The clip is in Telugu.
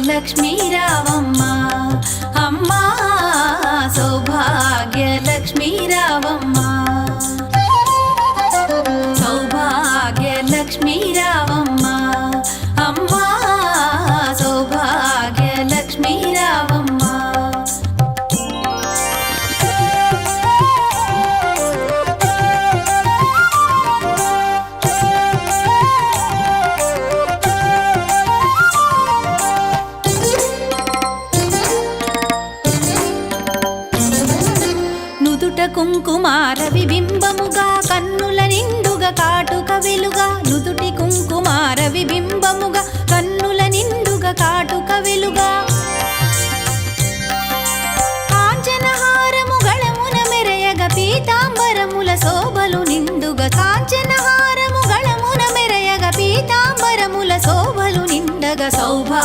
లక్ష్మీ రావమ్మ అమ్మ సౌభాగ్య లక్ష్మీ రావమ్మ సౌభాగ్య లక్ష్మీ రావమ్మ అమ్మ సౌభాగ్య లక్ష్మీ రావమ్మ కుంకుమార విబింబముగా కన్నుల నిండుగా కాటుక వెలుగా నుదుటి కుంకుమార విబింబముగా కన్నుల నిండుగా కాటుక వెలుగా కాంచనహారము గళమున మెరయగ పీతాంబరముల శోభలు నిండుగా కాంచనహారము గళమున మెరయగ పీతాంబరముల శోభలు నిండగా సౌభా